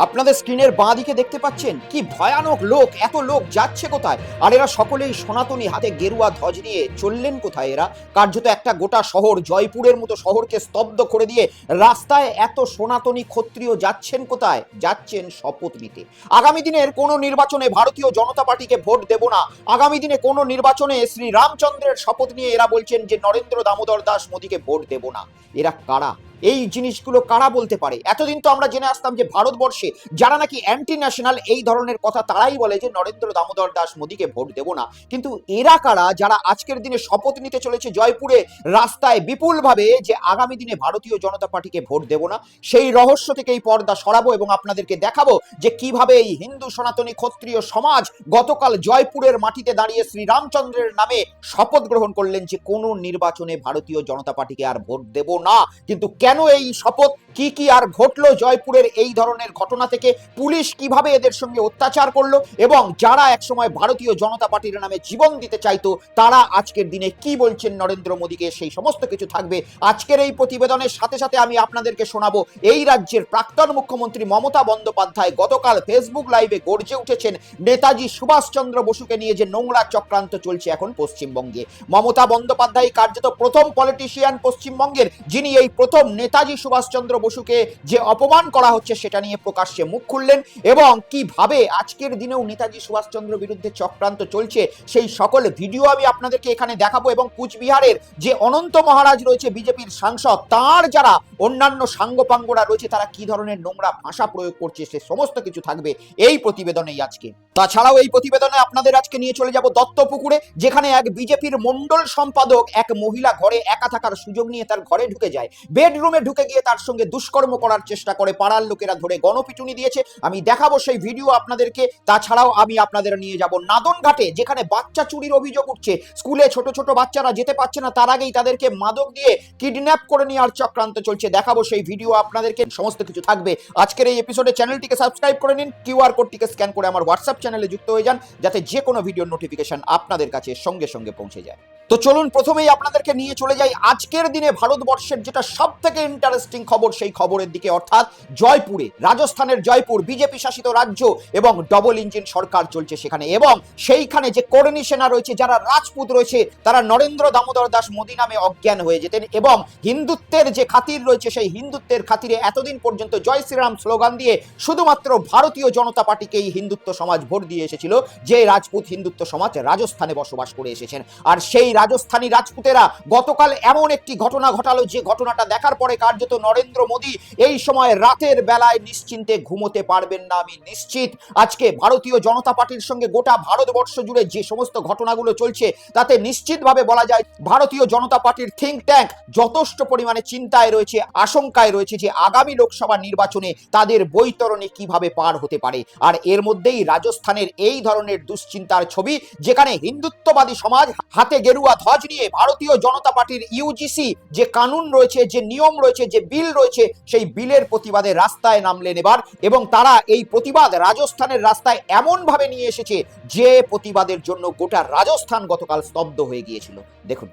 আপনাদের স্ক্রিনের বাঁ দিকে দেখতে পাচ্ছেন কি ভয়ানক লোক, এত লোক যাচ্ছে কোথায়? আর এরা সকলেই সনাতনী, হাতে গেরুয়া ধ্বজ নিয়ে চললেন কোথায়? এরা কার্যত একটা গোটা শহর, জয়পুরের মতো শহরকে স্তব্ধ করে দিয়ে রাস্তায় এত সনাতনী ক্ষত্রিয় যাচ্ছেন কোথায়? যাচ্ছেন শপথ নিতে। আগামী দিনের কোনো নির্বাচনে ভারতীয় জনতা পার্টিকে ভোট দেব না। আগামী দিনে কোনো নির্বাচনে শ্রী রামচন্দ্রের শপথ নিয়ে এরা বলছেন যে নরেন্দ্র দামোদর দাস মোদীকে ভোট দেব না। এরা কারা? এই জিনিসগুলো কারা বলতে পারে? এতদিন তো আমরা জেনে আসতাম যে ভারতবর্ষে যারা নাকি অ্যান্টি ন্যাশনাল এই ধরনের কথা তারাই বলে যে নরেন্দ্র দামোদর দাস মোদীকে ভোট দেব না। কিন্তু এরা কারা যারা আজকের দিনে শপথ নিতে চলেছে জয়পুরে রাস্তায় বিপুলভাবে যে আগামী দিনে ভারতীয় জনতা পার্টিকে ভোট দেব না? সেই রহস্য থেকে এই পর্দা সরাবো এবং আপনাদেরকে দেখাবো যে কিভাবে এই হিন্দু সনাতনী ক্ষত্রিয় সমাজ গতকাল জয়পুরের মাটিতে দাঁড়িয়ে শ্রীরামচন্দ্রের নামে শপথ গ্রহণ করলেন যে কোনো নির্বাচনে ভারতীয় জনতা পার্টিকে আর ভোট দেব না। কিন্তু কেন এই শপথ, কি কি আর ঘটলো জয়পুরের এই ধরনের ঘটনা থেকে, পুলিশ কিভাবে এদের সঙ্গে অত্যাচার করলো এবং যারা একসময় ভারতীয় জনতা পার্টির নামে জীবন দিতে চাইতো তারা আজকের দিনে কি বলছেন নরেন্দ্র মোদীকে, সেই সমস্ত কিছু থাকবে আজকের এই প্রতিবেদনের সাথে সাথে আমি আপনাদেরকে শোনাবো এই রাজ্যের প্রাক্তন মুখ্যমন্ত্রী মমতা বন্দ্যোপাধ্যায় গতকাল ফেসবুক লাইভে গর্জে উঠেছেন নেতাজি সুভাষচন্দ্র বসুকে নিয়ে যে নোংরা চক্রান্ত চলছে এখন পশ্চিমবঙ্গে। মমতা বন্দ্যোপাধ্যায় কার্যত প্রথম পলিটিশিয়ান পশ্চিমবঙ্গের যিনি এই প্রথম নেতাজি সুভাষচন্দ্র বসুকে যে অপমান করা হচ্ছে সেটা নিয়ে প্রকাশ্যে মুখ খুললেন এবং কিভাবে আজকের দিনেও নেতাজি সুভাষচন্দ্র বিরুদ্ধে চক্রান্ত চলছে সেই সকল ভিডিও আমি আপনাদেরকে এখানে দেখাবো এবং কুচবিহারের যে অনন্ত মহারাজ রয়েছে বিজেপির সাংসদ, তার যারা অন্যান্য সাঙ্গপাঙ্গরা রয়েছে তারা কি ধরনের নোংরা ভাষা প্রয়োগ করছে সে সমস্ত কিছু থাকবে এই প্রতিবেদনেই আজকে। তাছাড়াও এই প্রতিবেদনে আপনাদের আজকে নিয়ে চলে যাব দত্তপুকুরে, যেখানে এক বিজেপির মন্ডল সম্পাদক এক মহিলা ঘরে একা থাকার সুযোগ নিয়ে তার ঘরে ঢুকে যায়, বেডরুমে ঢুকে গিয়ে তার সঙ্গে দুষ্কর্ম করার চেষ্টা করে, পাড়ার লোকেরা ধরে গণপিটুনি দিয়েছে। আমি দেখাবো সেই ভিডিও আপনাদেরকে। তাছাড়াও আমি আপনাদের নিয়ে যাব নাদনঘাটে, যেখানে বাচ্চা চুরির অভিযোগ উঠছে। স্কুলে ছোট ছোট বাচ্চারা যেতে পারছে না, তার আগেই তাদেরকে মাদক দিয়ে কিডন্যাপ করে নেওয়ার চক্রান্ত চলছে। দেখাবো সেই ভিডিও আপনাদেরকে, সমস্ত কিছু থাকবে আজকের এই এপিসোডে। চ্যানেলটিকে সাবস্ক্রাইব করে নিন, কিউআর কোডটিকে স্ক্যান করে আমার হোয়াটসঅ্যাপ চ্যানেলে যুক্ত হয়ে যান, যাতে যে কোনো ভিডিওর নোটিফিকেশন আপনাদের কাছে সঙ্গে সঙ্গে পৌঁছে যায়। তো চলুন প্রথমেই আপনাদেরকে নিয়ে চলে যাই আজকের দিনে ভারতবর্ষের যেটা সব থেকে ইন্টারেস্টিং খবর সেই খবরের দিকে, অর্থাৎ জয়পুরে, রাজস্থানের জয়পুর বিজেপি শাসিত রাজ্য এবং ডবল ইঞ্জিন সরকার চলছে সেখানে, এবং সেইখানে যে কর্ণী সেনা রয়েছে, যারা রাজপুত রয়েছে, তারা নরেন্দ্র দামোদর দাস মোদী নামে অজ্ঞান হয়ে যেতেন এবং হিন্দুত্বের যে খাতির রয়েছে সেই হিন্দুত্বের খাতিরে এতদিন পর্যন্ত জয় শ্রীরাম স্লোগান দিয়ে শুধুমাত্র ভারতীয় জনতা পার্টিকেই হিন্দুত্ব সমাজ ভোট দিয়ে এসেছিল, যে রাজপুত হিন্দুত্ব সমাজ রাজস্থানে বসবাস করে এসেছেন। আর সেই রাজস্থানী রাজপুতেরা গতকাল এমন একটি ঘটনা ঘটালো যে ঘটনাটা দেখার পরে কার্যত নরেন্দ্র মোদী এই সময় রাতের বেলায় নিশ্চিন্তে ঘুমোতে পারবেন না আমি নিশ্চিত। আজকে ভারতীয় জনতা পার্টির সঙ্গে গোটা ভারতবর্ষ জুড়ে যে সমস্ত ঘটনাগুলো চলছে তাতে নিশ্চিতভাবে বলা যায় ভারতীয় জনতা পার্টির থিঙ্ক ট্যাঙ্ক যথেষ্ট পরিমাণে চিন্তায় রয়েছে, আশঙ্কায় রয়েছে যে আগামী লোকসভা নির্বাচনে তাদের বৈতরণী কিভাবে পার হতে পারে। আর এর মধ্যেই রাজস্থানের এই ধরনের দুশ্চিন্তার ছবি, যেখানে হিন্দুত্ববাদী সমাজ হাতে গেরুয়া ধ্বজ নিয়ে ভারতীয় জনতা পার্টির ইউজিসি যে কানুন রয়েছে, যে নিয়ম রয়েছে, যে বিল রয়েছে, সেই বিলের প্রতিবাদে রাস্তায় নামলেন এবার, এবং তারা এই প্রতিবাদ রাজস্থানের রাস্তায় এমন ভাবে নিয়ে এসেছে যে প্রতিবাদের জন্য গোটা রাজস্থান গতকাল স্তব্ধ হয়ে গিয়েছিল। দেখুন।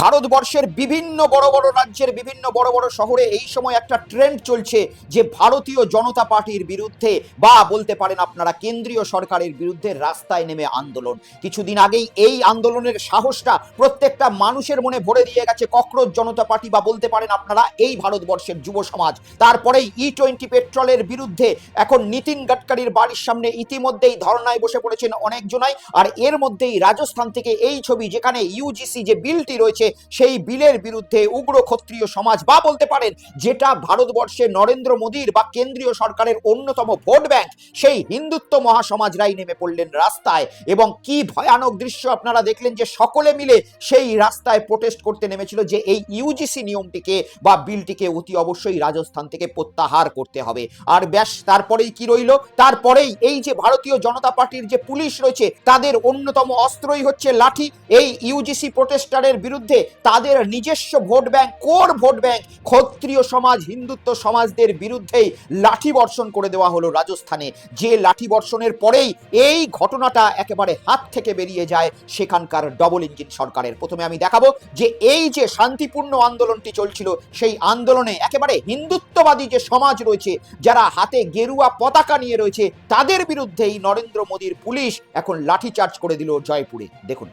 ভারতবর্ষের বিভিন্ন বড় বড় রাজ্যের বিভিন্ন বড় বড় শহরে এই সময় একটা ট্রেন্ড চলছে যে ভারতীয় জনতা পার্টির বিরুদ্ধে, বা বলতে পারেন আপনারা কেন্দ্রীয় সরকারের বিরুদ্ধে রাস্তায় নেমে আন্দোলন। কিছুদিন আগেই এই আন্দোলনের সাহসটা প্রত্যেকটা মানুষের মনে ভরে দিয়ে গেছে ককরোচ জনতা পার্টি, বা বলতে পারেন আপনারা এই ভারতবর্ষের যুব সমাজ। তারপরেই E20 পেট্রোলের বিরুদ্ধে এখন নীতিন গাডকারির বাড়ির সামনে ইতিমধ্যেই ধর্নায় বসে পড়েছেন অনেকজনাই। আর এর মধ্যেই রাজস্থান থেকে এই ছবি, যেখানে ইউজিসি যে বিলটি রয়েছে সেই বিলের বিরুদ্ধে উগ্র ক্ষত্রিয় সমাজ, বা বলতে পারেন যেটা ভারতবর্ষে নরেন্দ্র মোদীর বা কেন্দ্রীয় সরকারের অন্যতম ভোট ব্যাংক, সেই হিন্দুত্ব মহাসমাজরাই নেমে পড়লেন রাস্তায়। এবং কি ভয়ানক দৃশ্য আপনারা দেখলেন যে সকলে মিলে সেই রাস্তায় প্রোটেস্ট করতে নেমেছিল যে এই ইউজিসি নিয়মটিকে বা বিলটিকে অতি অবশ্যই রাজস্থান থেকে প্রত্যাহার করতে হবে। আর ব্যাস, তারপরেই কি রইল? তারপরেই এই যে ভারতীয় জনতা পার্টির যে পুলিশ রয়েছে তাদের অন্যতম অস্ত্রই হচ্ছে লাঠি। এই ইউজিসি প্রোটেস্টারের বিরুদ্ধে মধ্যে তাদের নিজস্ব vote bank, core vote bank ক্ষত্রিয় সমাজ, হিন্দুত্ব সমাজদের বিরুদ্ধেই লাঠি বর্ষণ করে দেওয়া হলো রাজস্থানে। যে লাঠি বর্ষণের পরেই এই ঘটনাটা একেবারে হাত থেকে বেরিয়ে যায় সেখানকার ডবল ইঞ্জিন সরকারের। প্রথমে আমি দেখাবো যে এই যে শান্তিপূর্ণ আন্দোলনটি চলছিল, সেই আন্দোলনে একেবারে হিন্দুত্ববাদী যে সমাজ রয়েছে, যারা হাতে গেরুয়া পতাকা নিয়ে রয়েছে, তাদের বিরুদ্ধেই নরেন্দ্র মোদীর পুলিশ এখন লাঠিচার্জ করে দিল জয়পুরে। দেখুন।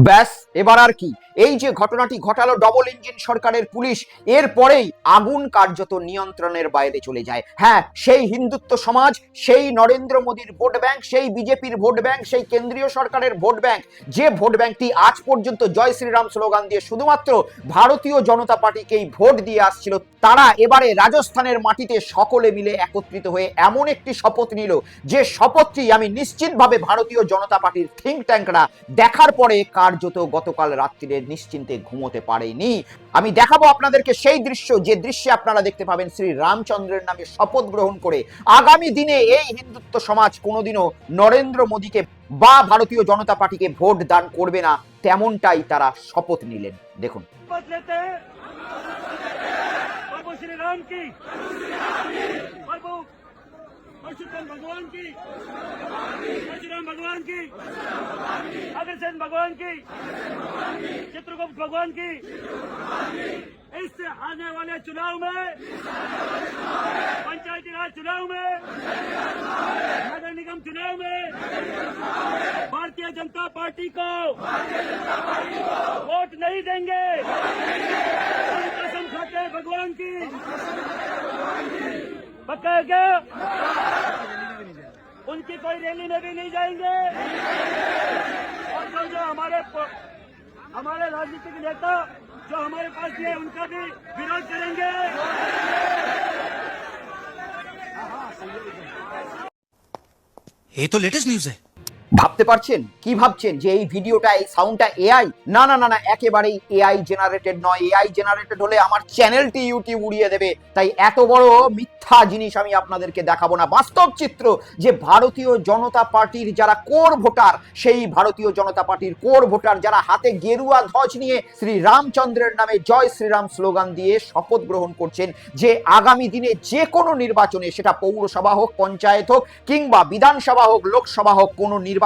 ব্যাস, এবার আর কি, এই যে ঘটনাটি ঘটালো ডবল ইঞ্জিন সরকারের পুলিশ, এরপরেই আগুন কার্যত নিয়ন্ত্রণের বাইরে চলে যায়। হ্যাঁ, সেই হিন্দুত্ব সমাজ, সেই নরেন্দ্র মোদীর ভোট ব্যাংক, সেই বিজেপির ভোট ব্যাংক, সেই কেন্দ্রীয় সরকারের ভোট ব্যাংক, যে ভোট ব্যাংকটি আজ পর্যন্ত জয় শ্রীরাম স্লোগান দিয়ে শুধুমাত্র ভারতীয় জনতা পার্টিকেই ভোট দিয়ে আসছিল, তারা এবারে রাজস্থানের মাটিতে সকলে মিলে একত্রিত হয়ে এমন একটি শপথ নিল, যে শপথটি আমি নিশ্চিতভাবে ভারতীয় জনতা পার্টির থিঙ্ক ট্যাঙ্করা দেখার পরে কার্যত গতকাল রাত্রিরে নিশ্চিন্তে ঘুমোতে পারেনি। আমি দেখাবো আপনাদেরকে সেই দৃশ্য, যে দৃশ্যে আপনারা দেখতে পাবেন শ্রী রামচন্দ্রের নামে শপথ গ্রহণ করে আগামী দিনে এই হিন্দুত্ব সমাজ কোনোদিনও নরেন্দ্র মোদীকে বা ভারতীয় জনতা পার্টিকে ভোট দান করবে না, তেমনটাই তারা শপথ নিলেন। দেখুন। भगवान की, परशुराम भगवान की, अग्रसेन भगवान की, चित्रगुप्त भगवान की, इससे आने वाले चुनाव में, पंचायती राज चुनाव में, नगर निगम चुनाव में भारतीय जनता पार्टी को वोट नहीं देंगे। कसम खाते भगवान की, पक्का है क्या? उनकी कोई रैली में भी नहीं जाएंगे। और जो हमारे राजनीतिक नेता जो हमारे पास भी है, उनका भी विरोध करेंगे। ये तो लेटेस्ट न्यूज़ है। ভাবতে পারছেন, কি ভাবছেন যে এই ভিডিওটা, এই সাউন্ডটা এআই? না না না না, একেবারেই এআই জেনারেটেড নয়। এআই জেনারেটেড হলে আমার চ্যানেলটি ইউটিউব উড়িয়ে দেবে। তাই এত বড় মিথ্যা জিনিস আমি আপনাদেরকে দেখাবো না। বাস্তব চিত্র, যে ভারতীয় জনতা পার্টির যারা কোর ভোটার, সেই ভারতীয় জনতা পার্টির কোর ভোটার যারা হাতে গেরুয়া ধ্বজ নিয়ে শ্রী রামচন্দ্রের নামে জয় শ্রীরাম স্লোগান দিয়ে শপথ গ্রহণ করছেন যে আগামী দিনে যে কোনো নির্বাচনে, সেটা পৌরসভা হোক, পঞ্চায়েত হোক, কিংবা বিধানসভা হোক, লোকসভা হোক, কোনো নির্বাচনে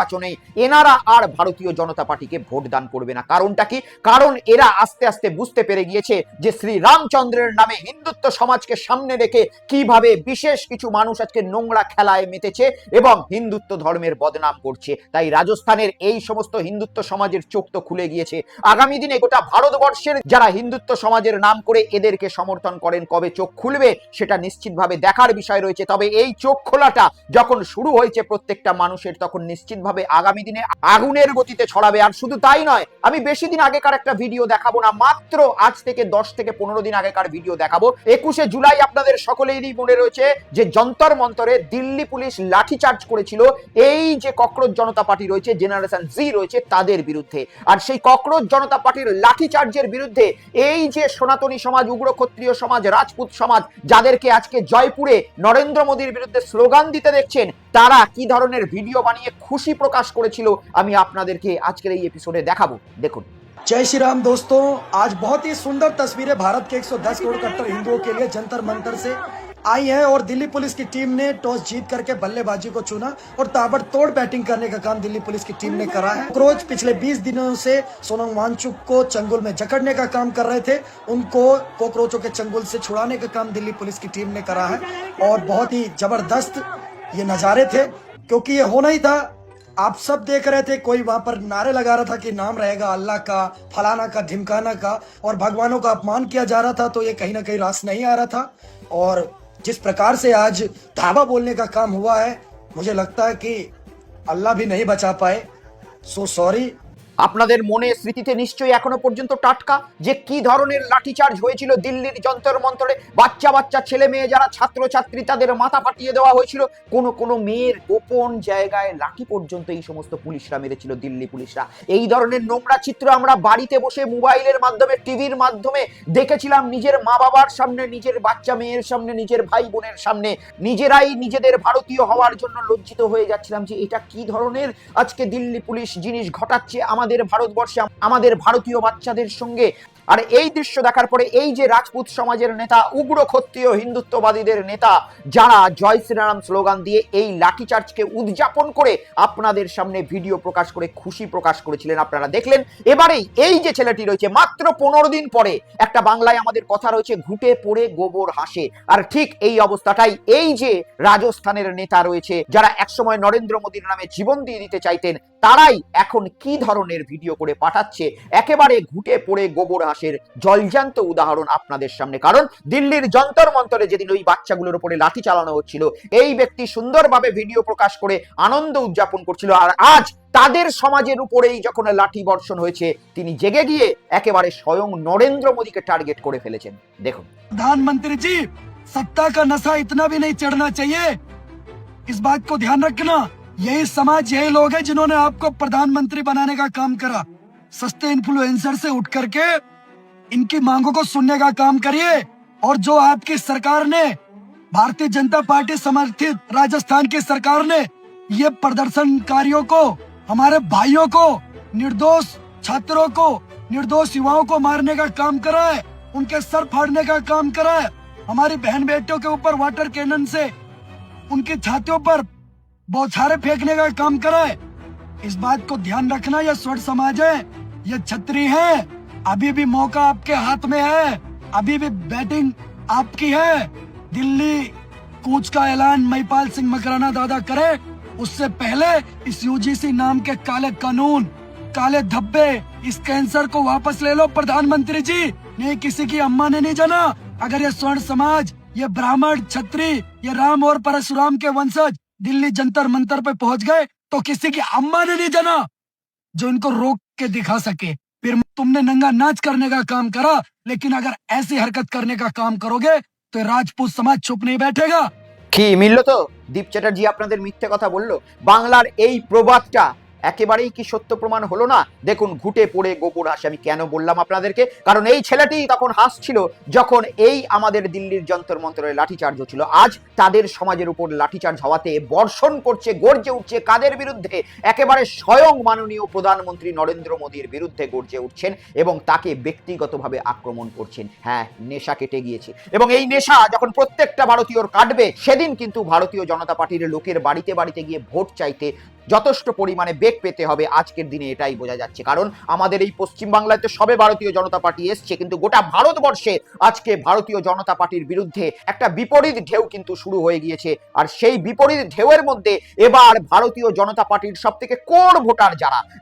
এনারা আর ভারতীয় জনতা পার্টিকে ভোট দান করবে না। কারণটা কি? কারণ এরা আস্তে আস্তে বুঝতে পেরে গিয়েছে যে শ্রী রামচন্দ্রের নামে হিন্দুত্ব সমাজকে সামনে রেখে কিভাবে বিশেষ কিছু মানুষ আজকে নোংরা খেলায় মেতেছে এবং হিন্দুত্ব ধর্মের বদনাম করছে। তাই রাজস্থানের এই সমস্ত হিন্দুত্ব সমাজের চোখ তো খুলে গিয়েছে। আগামী দিনে গোটা ভারতবর্ষের যারা হিন্দুত্ব সমাজের নাম করে এদেরকে সমর্থন করেন, কবে চোখ খুলবে সেটা নিশ্চিতভাবে দেখার বিষয় রয়েছে। তবে এই চোখ খোলাটা যখন শুরু হয়েছে প্রত্যেকটা মানুষের, তখন নিশ্চিতভাবে আগামী দিনে আগুনের গতিতে ছড়াবে। আর শুধু তাই নয়, আমি বেশি দিন আগেকার একটা ভিডিও দেখাবো না, মাত্র আজ থেকে 10 থেকে 15 দিন আগেকার ভিডিও দেখাবো। 21শে জুলাই আপনাদের সকলেরই মনে রয়েছে যে যন্তর মন্তরে দিল্লি পুলিশ লাঠিচার্জ করেছিল এই যে ককরোচ জনতা পার্টি রয়েছে, জেনারেশন জি রয়েছে, তাদের বিরুদ্ধে। আর সেই ককরোচ জনতা পার্টির লাঠিচার্জের বিরুদ্ধে এই যে সনাতনী সমাজ, উগ্র ক্ষত্রিয় সমাজ, রাজপুত সমাজ, যাদেরকে আজকে জয়পুরে নরেন্দ্র মোদীর বিরুদ্ধে স্লোগান দিতে দেখছেন, তারা কি ধরনের ভিডিও বানিয়ে খুশি প্রকাশ করেছিল আমি আপনাদেরকে আজকের এই এপিসোডে দেখাবো। দেখুন। जय श्री राम दोस्तों, आज बहुत ही सुंदर तस्वीरें भारत के 110 करोड़ कट्टर हिंदुओं के लिए जंतर मंतर से आई है और दिल्ली पुलिस की टीम ने टॉस जीत करके बल्लेबाजी को चुना और ताबड़तोड़ बैटिंग करने का काम दिल्ली पुलिस की टीम ने करा है। क्रोच पिछले 20 दिनों से सोनम वांगचुक को चंगुल में जकड़ने का काम कर रहे थे, उनको कॉकरोचों के चंगुल से छुड़ाने का काम दिल्ली पुलिस की टीम ने करा है और बहुत ही जबरदस्त ये नजारे थे, क्योंकि ये होना ही था। आप सब देख रहे थे, कोई वहां पर नारे लगा रहा था कि नाम रहेगा अल्लाह का, फलाना का, ढिमकाना का, और भगवानों का अपमान किया जा रहा था, तो ये कहीं ना कहीं रास नहीं आ रहा था। और जिस प्रकार से आज धावा बोलने का काम हुआ है, मुझे लगता है कि अल्लाह भी नहीं बचा पाए। So sorry. আপনাদের মনে স্মৃতিতে নিশ্চয়ই এখনো পর্যন্ত টাটকা যে কি ধরনের লাঠিচার্জ হয়েছিল দিল্লির যন্তর মন্তরে। বাচ্চা বাচ্চা ছেলে মেয়ে যারা ছাত্রছাত্রী তাদের মাথা ফাটিয়ে দেওয়া হয়েছিল। কোনো মেয়ের গোপন জায়গায় লাঠি পর্যন্ত এই সমস্ত পুলিশরা মেরেছিল, দিল্লি পুলিশরা। এই ধরনের নোংরা চিত্র আমরা বাড়িতে বসে মোবাইলের মাধ্যমে, টিভির মাধ্যমে দেখেছিলাম, নিজের মা বাবার সামনে, নিজের বাচ্চা মেয়ের সামনে, নিজের ভাই বোনের সামনে। নিজেরাই নিজেদের ভারতীয় হওয়ার জন্য লজ্জিত হয়ে যাচ্ছিলাম যে এটা কি ধরনের আজকে দিল্লি পুলিশ জিনিস ঘটাচ্ছে আমাদের ভারতবর্ষে, আমাদের ভারতীয় বাচ্চাদের সঙ্গে। আর এই দৃশ্য দেখার পরে এই যে রাজপুত সমাজের নেতা, উগ্র ক্ষত্রিয় হিন্দুত্ববাদীদের নেতা, যারা জয় শ্রীরাম স্লোগান দিয়ে এই লাঠিচার্জকে উদযাপন করে আপনাদের সামনে ভিডিও প্রকাশ করে খুশি প্রকাশ করেছিলেন, আপনারা দেখলেন। এবারেই এই যে ছেলেটি রয়েছে, মাত্র 15 দিন পরে একটা বাংলায় আমাদের কথা রয়েছে, ঘুটে পড়ে গোবর হাসে। আর ঠিক এই অবস্থাটাই এই যে রাজস্থানের নেতা রয়েছে, যারা একসময় নরেন্দ্র মোদীর নামে জীবন দিয়ে দিতে চাইতেন, তারাই এখন কি ধরনের ভিডিও করে পাঠাচ্ছে, একেবারে ঘুটে পড়ে গোবর হাসের জলজান্ত উদাহরণ আপনাদের সামনে। কারণ দিল্লির যন্তর মন্তরে যেদিন ওই বাচ্চাগুলোর উপরে লাঠি চালানো হচ্ছিল, এই ব্যক্তি সুন্দরভাবে ভিডিও প্রকাশ করে আনন্দ উদযাপন করছিল। আর আজ তাদের সমাজের উপরেই যখন লাঠি বর্ষণ হয়েছে, তিনি জেগে গিয়ে একেবারে স্বয়ং নরেন্দ্র মোদীকে টার্গেট করে ফেলেছেন। দেখুন। प्रधानमंत्री जी, सत्ता का नशा इतना भी नहीं चढ़ना चाहिए, इस बात को ध्यान रखना। यही समाज, यही लोग हैं जिन्होंने आपको प्रधानमंत्री बनाने का काम करा। सस्ते इन्फ्लुएंसर से उठ करके इनकी मांगों को सुनने का काम करिए। और जो आपकी सरकार ने, भारतीय जनता पार्टी समर्थित राजस्थान की सरकार ने ये प्रदर्शनकारियों को, हमारे भाइयों को, निर्दोष छात्रों को, निर्दोष युवाओं को मारने का काम करा है, उनके सर फाड़ने का काम करा है, हमारी बहन बेटियों के ऊपर वाटर कैनन से उनकी छातियों पर बौछारें फेंकने का काम करा है। इस बात को ध्यान रखना। यह स्वर्ण समाज है, ये छतरी है। अभी भी मौका आपके हाथ में है, अभी भी बैटिंग आपकी है। दिल्ली कूच का ऐलान महिपाल सिंह मकराना दादा करे, उससे पहले इस यूजीसी नाम के काले कानून, काले धब्बे, इस कैंसर को वापस ले लो प्रधानमंत्री जी। नहीं, किसी की अम्मा ने नहीं जाना। अगर ये स्वर्ण समाज, ये ब्राह्मण, छत्री, ये राम और परशुराम के वंशज दिल्ली जंतर मंतर पे पहुंच गए तो किसी की अम्मा ने नहीं जाना जो इनको रोक के दिखा सके। फिर तुमने नंगा नाच करने का काम करा, लेकिन अगर ऐसी हरकत करने का काम करोगे तो राजपूत समाज चुप नहीं बैठेगा। কি মিললো তো? দীপ চ্যাটার্জি আপনাদের মিথ্যে কথা বললো? বাংলার এই প্রবাদটা একেবারেই কি সত্য প্রমাণ হলো না? দেখুন, ঘুটে পড়ে গোবর হাসে। আমি কেন বললাম আপনাদেরকে? কারণ এই ছেলেটি তখন হাসছিল যখন এই আমাদের দিল্লির যন্তর মন্তরে লাঠিচার্জ হচ্ছিল। আজ তাদের সমাজের উপর লাঠিচার্জ হওয়াতে বর্ষণ করছে, গর্জে উঠছে কাদের বিরুদ্ধে? একেবারে স্বয়ং মাননীয় প্রধানমন্ত্রী নরেন্দ্র মোদীর বিরুদ্ধে গর্জে উঠছেন এবং তাকে ব্যক্তিগতভাবে আক্রমণ করছেন। হ্যাঁ, নেশা কেটে গিয়েছে এবং এই নেশা যখন প্রত্যেকটা ভারতীয়র কাটবে, সেদিন কিন্তু ভারতীয় জনতা পার্টির লোকের বাড়িতে বাড়িতে গিয়ে ভোট চাইতে যথেষ্ট পরিমাণে বেগ পেতে হবে। আজকের দিনে এটাই বোঝা যাচ্ছে। কারণ আমাদের এই পশ্চিমবাংলায় তো সবে ভারতীয় জনতা পার্টি এসছে, কিন্তু গোটা ভারতবর্ষে আজকে ভারতীয় জনতা পার্টির বিরুদ্ধে একটা বিপরীত ঢেউ কিন্তু শুরু হয়ে গিয়েছে। আর সেই বিপরীত ঢেউয়ের মধ্যে এবার ভারতীয় জনতা পার্টির সব থেকে কোর ভোটার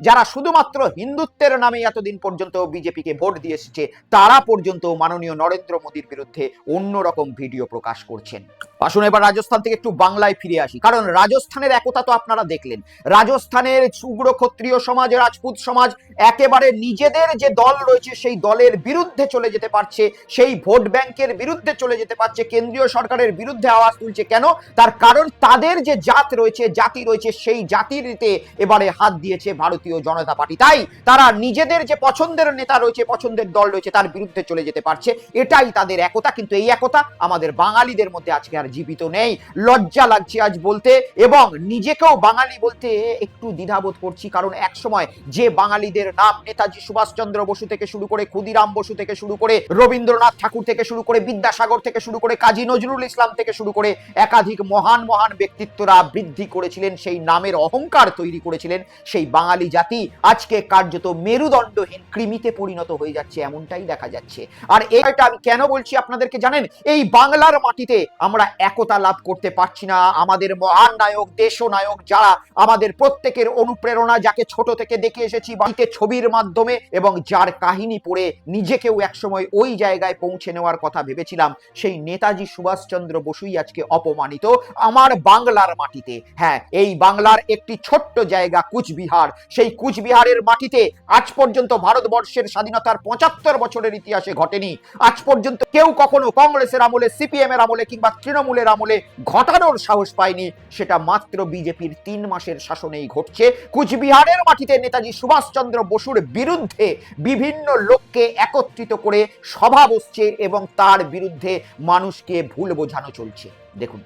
যারা শুধুমাত্র হিন্দুত্বের নামে এতদিন পর্যন্ত বিজেপিকে ভোট দিয়ে এসেছে, তারা পর্যন্ত মাননীয় নরেন্দ্র মোদীর বিরুদ্ধে অন্যরকম ভিডিও প্রকাশ করছেন। আসুন এবার রাজস্থান থেকে একটু বাংলায় ফিরে আসি। কারণ রাজস্থানের একতা তো আপনারা দেখলেন। রাজস্থানের উগ্র ক্ষত্রিয় সমাজ, রাজপুত সমাজ একেবারে নিজেদের যে দল রয়েছে সেই দলের বিরুদ্ধে চলে যেতে পারছে, সেই ভোট ব্যাংকের বিরুদ্ধে চলে যেতে পারছে, কেন্দ্রীয় সরকারের বিরুদ্ধে আওয়াজ তুলছে। কেন? তার কারণ তাদের যে জাত রয়েছে, জাতি রয়েছে, সেই জাতিতে এবারে হাত দিয়েছে ভারতীয় জনতা পার্টি। তাই তারা নিজেদের যে পছন্দের নেতা রয়েছে, পছন্দের দল রয়েছে, তার বিরুদ্ধে চলে যেতে পারছে। এটাই তাদের একতা। কিন্তু এই একতা আমাদের বাঙালিদের মধ্যে আজকে আর জীবিত নেই। লজ্জা লাগছে আজ বলতে, এবং নিজেকেও বাঙালি বলতে একটু দ্বিধাবোধ করছি। কারণ এক সময় যে বাঙালিদের নাম নেতাজি সুভাষচন্দ্র বসু থেকে শুরু করে, ক্ষুদিরাম বসু থেকে শুরু করে, রবীন্দ্রনাথ ঠাকুর থেকে শুরু করে, বিদ্যাসাগর থেকে শুরু করে, কাজী নজরুল ইসলাম থেকে শুরু করে একাধিক মহান মহান ব্যক্তিত্বরা বৃদ্ধি করেছিলেন, সেই নামের অহংকার তৈরি করেছিলেন, সেই বাঙালি জাতি আজকে কার্যত মেরুদণ্ডহীন কৃমিতে পরিণত হয়ে যাচ্ছে, এমনটাই দেখা যাচ্ছে। আর এটা আমি কেন বলছি আপনাদেরকে জানেন? এই বাংলার মাটিতে আমরা একতা লাভ করতে পারছি না। আমাদের মহান নায়ক, দেশনায়ক যারা আমাদের প্রত্যেকের অনুপ্রেরণা, যাকে ছোট থেকে দেখে এসেছি বাড়িতে ছবির মাধ্যমে, এবং যার কাহিনী পড়ে নিজেকেও একসময় ওই জায়গায় পৌঁছে নেওয়ার কথা ভেবেছিলাম, সেই নেতাজি সুভাষচন্দ্র বসুই আজকে অপমানিত আমার বাংলার মাটিতে। হ্যাঁ, এই বাংলার একটি ছোট্ট জায়গা কুচবিহার, সেই কুচবিহারের মাটিতে আজ পর্যন্ত ভারতবর্ষের স্বাধীনতার 75 বছরের ইতিহাসে ঘটেনি। আজ পর্যন্ত কেউ কখনো কংগ্রেসের আমলে, সিপিএম এর আমলে কিংবা তৃণমূলের আমলে ঘটানোর সাহস পায়নি। সেটা মাত্র বিজেপির 3 মাসের শাসনেই ঘটছে। কুচবিহারের মাটিতে নেতাজি সুভাষচন্দ্র বসুর বিরুদ্ধে বিভিন্ন লোককে একত্রিত করে সভা বসছে এবং তার বিরুদ্ধে মানুষকে ভুল বোঝানো চলছে। দেখুন,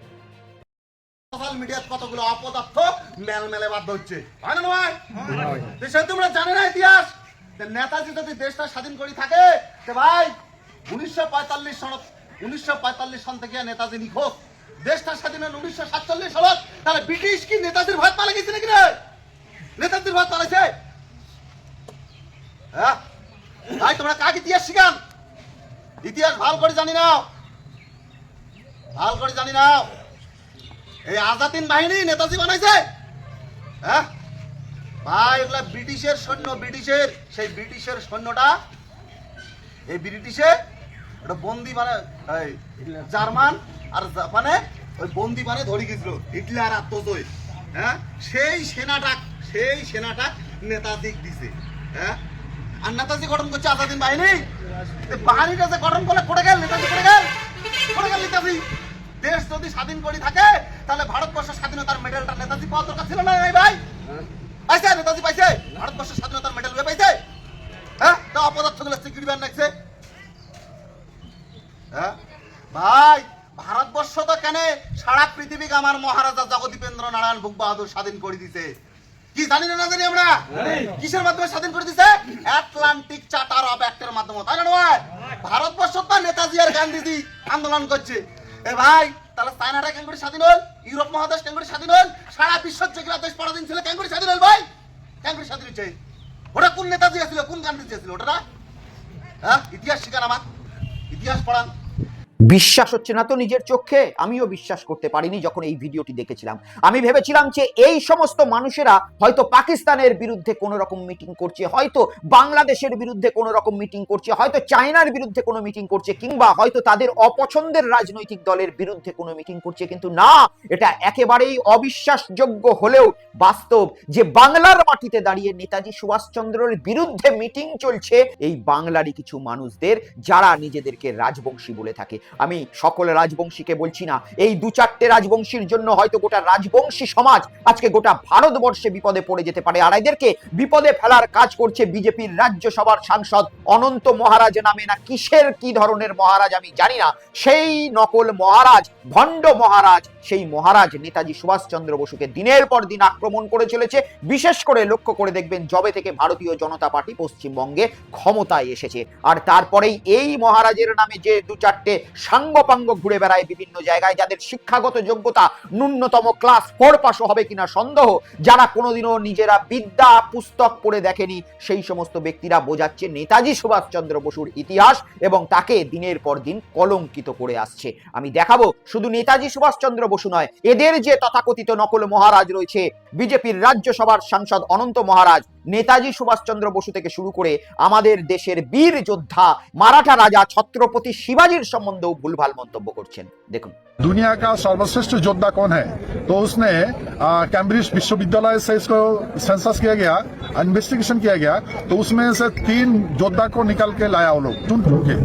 সোশ্যাল মিডিয়াত কতগুলো অপদার্থ মেলমেলে বাধ্য হচ্ছে, হয় না ভাই? দেশে তোমরা জানে না ইতিহাস, নেতাজি যদি দেশটা স্বাধীন করে থাকে, ভাই 1945 সন থেকে নেতাজি নিখোঁজ, দেশটা স্বাধীন হল 1947 সালত, তাহলে ব্রিটিশ কি নেতাজির ভয় পালে গেছে নাকি রে? নেতাজির ভয় পালাইছে? হ্যাঁ ভাই, তোমরা কাকে ইতিহাস শিখান? ইতিহাস ভালো করে জানি নাও, ভালো করে জানি নাও। এই আজাদিন বাহিনী নেতাজি বানাইছে? হ্যাঁ ভাই, এগুলা ব্রিটিশের সৈন্য, ব্রিটিশের সেই ব্রিটিশের সৈন্যটা, এই ব্রিটিশে ওটা বন্দি মানে জার্মান আর জাপানে ওই বন্দি মানে ধরে গেছিল হিটলার আত্মজয়। হ্যাঁ, সেই সেনাটা নেতাজি দিছে। হ্যাঁ, আর নেতাজি গঠন করছে আজাদিন বাহিনী। বাহিনীটা যে গঠন করলে পড়ে গেল নেতাজি, পড়ে গেল নেতাজি। দেশ যদি স্বাধীন করে থাকে তাহলে ভারতবর্ষের স্বাধীনতার মেডেলটা নেতাজি পাওয়ার দরকার ছিল না ভাই? পাইছে নেতাজি, পাইছে ভারতবর্ষের স্বাধীনতার মেডেল পাইছে। হ্যাঁ, তো অপদার্থগুলো সিকিউরিটি ব্যান রাখছে। হ্যাঁ ভাই, ভারতবর্ষ তো কেন সারা পৃথিবীকে আমার মহারাজা জগদীপেন্দ্র নারায়ণ ভূপ বাহাদুর স্বাধীন করে দিছে। কি জানি না জানি আমরা? কিসের মাধ্যমে স্বাধীন করে দিছে? আটলান্টিক চার্টার অফ অ্যাক্টের মাধ্যমে, তাই না? ভারতবর্ষ তো নেতাজি আর গান্ধীজি আন্দোলন করছে। এ ভাই, তাহলে চায়নাটা কেন করে স্বাধীন হল? ইউরোপ মহাদেশ কেন করে স্বাধীন হল? সারা বিশ্বের যেগুলো দেশ পরাধীন ছিল কেন করে স্বাধীন হল ভাই? কেন করে স্বাধীন হচ্ছে? ওটা কোন নেতাজি ছিল, কোন গান্ধীজি ছিল ওটা? হ্যাঁ, ইতিহাস শিখান, আমার ইতিহাস পড়ান। বিশ্বাস হচ্ছে না তো নিজের চোখে? আমিও বিশ্বাস করতে পারিনি যখন এই ভিডিওটি দেখেছিলাম। আমি ভেবেছিলাম যে এই সমস্ত মানুষেরা হয়তো পাকিস্তানের বিরুদ্ধে কোনো রকম মিটিং করছে, হয়তো বাংলাদেশের বিরুদ্ধে কোনো রকম মিটিং করছে, হয়তো চায়নার বিরুদ্ধে কোনো মিটিং করছে, কিংবা হয়তো তাদের অপছন্দের রাজনৈতিক দলের বিরুদ্ধে কোনো মিটিং করছে। কিন্তু না, এটা একেবারেই অবিশ্বাসযোগ্য হলেও বাস্তব যে বাংলার মাটিতে দাঁড়িয়ে নেতাজি সুভাষচন্দ্রের বিরুদ্ধে মিটিং চলছে এই বাংলারই কিছু মানুষদের, যারা নিজেদেরকে রাজবংশী বলে থাকে। আমি সকল রাজবংশীকে বলছি না, এই 2-4টে রাজবংশীর জন্য হয়তো গোটা রাজবংশী সমাজ আজকে গোটা ভারতবর্ষে বিপদে পড়ে যেতে পারে। আর এদেরকে বিপদে ফেলার কাজ করছে বিজেপির রাজ্যসভার সাংসদ অনন্ত মহারাজ নামে, না কিসের কি ধরনের মহারাজ আমি জানি না, সেই নকল মহারাজ, ভণ্ড মহারাজ, সেই মহারাজ নেতাজি সুভাষচন্দ্র বসুকে দিনের পর দিন আক্রমণ করে চলেছে। বিশেষ করে লক্ষ্য করে দেখবেন, যবে থেকে ভারতীয় জনতা পার্টি পশ্চিমবঙ্গে ক্ষমতায় এসেছে, আর তারপরেই এই মহারাজের নামে যে 2-4টে সাঙ্গপাঙ্গ ঘুরে বেড়ায় বিভিন্ন জায়গায়, যাদের শিক্ষাগত যোগ্যতা ন্যূনতম ক্লাস 4 পাশও হবে কিনা সন্দেহ, যারা কোনোদিনও নিজেরা বিদ্যা পুস্তক পড়ে দেখেনি, সেই সমস্ত ব্যক্তিরা বোঝাচ্ছে নেতাজি সুভাষচন্দ্র বসুর ইতিহাস এবং তাকে দিনের পর দিন কলঙ্কিত করে আসছে। আমি দেখাবো শুধু নেতাজি সুভাষচন্দ্র বসু নয়, এদের যে তথাকথিত নকল মহারাজ রয়েছে, বিজেপির রাজ্যসভার সাংসদ অনন্ত মহারাজ, নেতাজি সুভাষচন্দ্র বসু থেকে শুরু করে আমাদের দেশের বীর যোদ্ধা মারাঠা রাজা ছত্রপতি শিবাজির সম্বন্ধেও ভুলভাল মন্তব্য করছেন। দেখুন, दुनिया का सर्वश्रेष्ठ योद्धा कौन है? तो उसने कैम्ब्रिज विश्वविद्यालय से इसको सेंसस किया गया, इन्वेस्टिगेशन किया गया, तो उसमें से 3 योद्धा को निकाल के लाया वो लोग चुन के,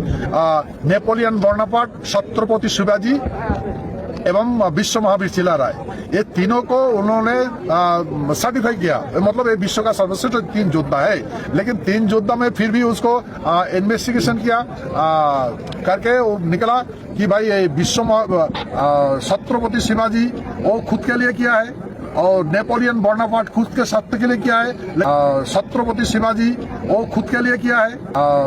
नेपोलियन बोनापार्ट, छत्रपति शिवाजी एवं विश्व महावीर चिल्ला राय, ये तीनों को उन्होंने सर्टिफाई किया। मतलब ये विश्व का सर्वश्रेष्ठ 3 योद्धा है, लेकिन 3 योद्धा में फिर भी उसको इन्वेस्टिगेशन किया करके वो निकला कि भाई ये छत्रपति शिवाजी वो खुद के लिए किया है और नेपोलियन बोनापार्ट खुद के सत्य के लिए किया है, छत्रपति शिवाजी वो खुद के लिए किया है,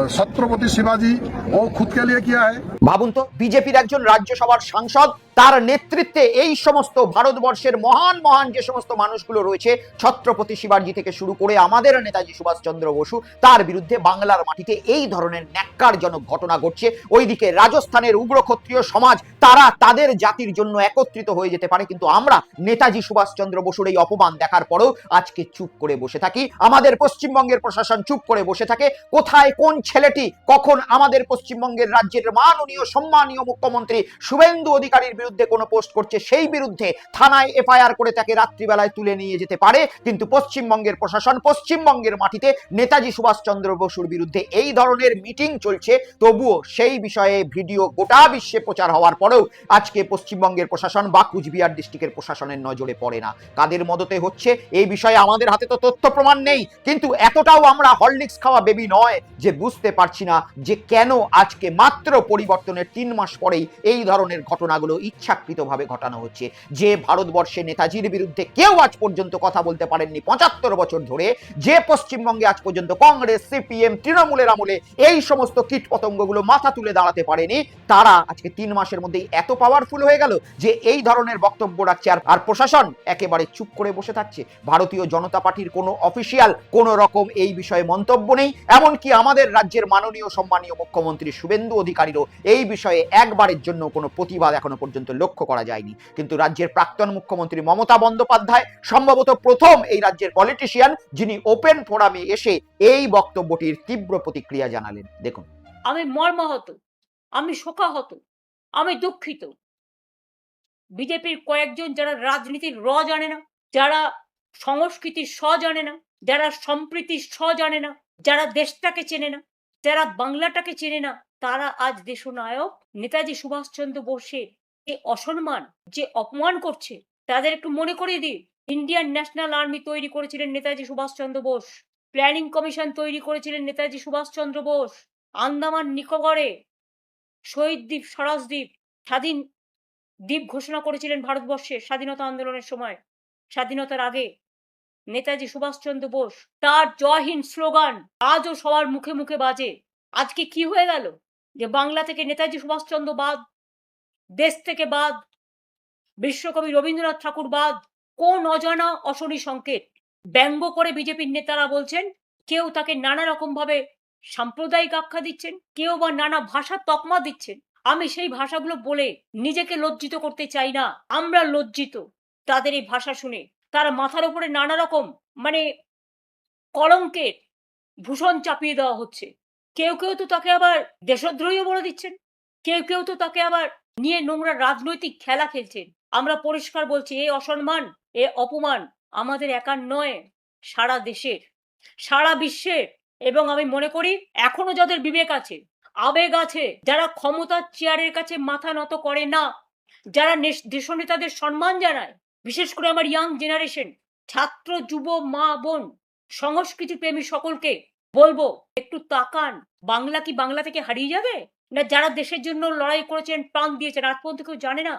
छत्रपति शिवाजी वो खुद के लिए किया है। ভাবুন তো, বিজেপির একজন রাজ্যসভার সাংসদ তার নেতৃত্বে এই সমস্ত ভারতবর্ষের মহান মহান যে সমস্ত মানুষগুলো রয়েছে, ছত্রপতি শিবাজী থেকে শুরু করে আমাদের নেতাজি সুভাষচন্দ্র বসু, তার বিরুদ্ধে বাংলার মাটিতে এই ধরনের ন্যাক্কারজনক ঘটনা ঘটছে। ওইদিকে রাজস্থানের উগ্র ক্ষত্রিয় সমাজ, তারা তাদের জাতির জন্য একত্রিত হয়ে যেতে পারে, কিন্তু আমরা নেতাজি সুভাষচন্দ্র বসুর এই অপমান দেখার পরেও আজকে চুপ করে বসে থাকি। আমাদের পশ্চিমবঙ্গের প্রশাসন চুপ করে বসে থাকে। কোথায় কোন ছেলেটি কখন আমাদের পশ্চিমবঙ্গের রাজ্যের মাননীয় সম্মানীয় মুখ্যমন্ত্রী শুভেন্দু অধিকারীর বিরুদ্ধে কোনো পোস্ট করছে, সেই বিরুদ্ধে থানায় এফআইআর করে তাকে রাত্রিবেলায় তুলে নিয়ে যেতে পারে, কিন্তু পশ্চিমবঙ্গের প্রশাসন পশ্চিমবঙ্গের মাটিতে নেতাজি সুভাষচন্দ্র বসুর বিরুদ্ধে এই ধরনের মিটিং চলছে, তবুও সেই বিষয়ে ভিডিও গোটা বিশ্বে প্রচার হওয়ার পরেও আজকে পশ্চিমবঙ্গের প্রশাসন বা কুচবিহার ডিস্ট্রিক্টের প্রশাসনের নজরে পড়ে না। কাদের মদতে হচ্ছে এই বিষয়ে আমাদের হাতে তো তথ্য প্রমাণ নেই, কিন্তু এতটাও আমরা হরলিক্স খাওয়া বেবি নয় যে বুঝতে পারছি না যে কেন আজকে মাত্র পরিবর্তনের 3 মাস পরেই এই ধরনের ঘটনাগুলো ইচ্ছাকৃতভাবে ঘটানো হচ্ছে। যে ভারতবর্ষে নেতাজির বিরুদ্ধে কেউ আজ পর্যন্ত কথা বলতে পারেননি 75 বছর ধরে, যে পশ্চিমবঙ্গে আজ পর্যন্ত কংগ্রেস, সিপিএম, তৃণমূলের আমলে এই সমস্ত কীটপতঙ্গগুলো মাথা তুলে দাঁড়াতে পারেনি, তারা আজকে 3 মাসের মধ্যেই এত পাওয়ারফুল হয়ে গেল যে এই ধরনের বক্তব্য রাখছে, আর প্রশাসন একেবারে চুপ করে বসে থাকছে। ভারতীয় জনতা পার্টির কোনো অফিসিয়াল কোনো রকম এই বিষয়ে মন্তব্য নেই, এমনকি আমাদের রাজ্যের মাননীয় সম্মানীয় মুখ্যমন্ত্রী শুভেন্দু অধিকারীরও এই বিষয়ে একবারের জন্য কোনো প্রতিবাদ এখনো পর্যন্ত লক্ষ্য করা যায়নি। কিন্তু রাজ্যের প্রাক্তন মুখ্যমন্ত্রী মমতা বন্দ্যোপাধ্যায় সম্ভবত প্রথম এই রাজ্যের পলিটিশিয়ান যিনি ওপেন ফোরামে এসে এই বক্তব্যটির তীব্র প্রতিক্রিয়া জানালেন। দেখুন। আমি মর্মাহত, আমি শোকাহত, আমি দুঃখিত। বিজেপির কয়েকজন যারা রাজনীতির র জানে না, যারা সংস্কৃতির স জানে না, যারা সম্প্রীতির স জানে না, যারা দেশটাকে চেনে না, যারা বাংলাটাকে চেনে না, তারা আজ দেশনায়ক নেতাজি সুভাষচন্দ্র বোসের যে অসম্মান, যে অপমান করছে, তাদের একটু মনে করিয়ে দিই। ইন্ডিয়ান ন্যাশনাল আর্মি তৈরি করেছিলেন নেতাজি সুভাষচন্দ্র বোস, প্ল্যানিং কমিশন তৈরি করেছিলেন নেতাজি সুভাষচন্দ্র বোস, আন্দামান নিকোবরে শহীদ দ্বীপ, স্বরাজ দ্বীপ, স্বাধীন দ্বীপ ঘোষণা করেছিলেন ভারতবর্ষের স্বাধীনতা আন্দোলনের সময়, স্বাধীনতার আগে নেতাজি সুভাষচন্দ্র বোস। তার জয় হিন্দ স্লোগান আজও সবার মুখে মুখে বাজে। আজকে কি হয়ে গেল যে বাংলা থেকে নেতাজি সুভাষচন্দ্র বাদ, দেশ থেকে বাদ, বিশ্বকবি রবীন্দ্রনাথ ঠাকুর বাদ, কোন অজানা অশনি সংকেত ব্যঙ্গ করে বিজেপির নেতারা বলছেন। কেউ তাকে নানা রকম ভাবে সাম্প্রদায়িক আখ্যা দিচ্ছেন, কেউ বা নানা ভাষার তকমা দিচ্ছেন। আমি সেই ভাষাগুলো বলে নিজেকে লজ্জিত করতে চাই না, আমরা লজ্জিত তাদের এই ভাষা শুনে। তারা মাথার উপরে নানা রকম কলঙ্কের ভূষণ চাপিয়ে দেওয়া হচ্ছে। কেউ কেউ তো তাকে আবার দেশদ্রোহীও বলে দিচ্ছেন, কেউ কেউ তো তাকে আবার নিয়ে নোংরা রাজনৈতিক খেলা খেলছেন। আমরা পরিষ্কার বলছি, এই অসম্মান, এ অপমান আমাদের একার নয়, সারা দেশের, সারা বিশ্বের। এবং আমি মনে করি এখনো যাদের বিবেক আছে, আবেগ আছে, যারা ক্ষমতার চেয়ারের কাছে মাথা নত করে না, যারা দেশনেতাদের সম্মান জানায়, বিশেষ করে আমার ইয়াং জেনারেশন, ছাত্র, যুব, মা, বোন, সংস্কৃতি প্রেমী সকলকে বলবো একটু তাকান। বাংলা কি বাংলা থেকে হারিয়ে যাবে? না যারা দেশের জন্য লড়াই করেছেন, প্রাণ দিয়েছেন, আজ পর্যন্ত কেউ জানে না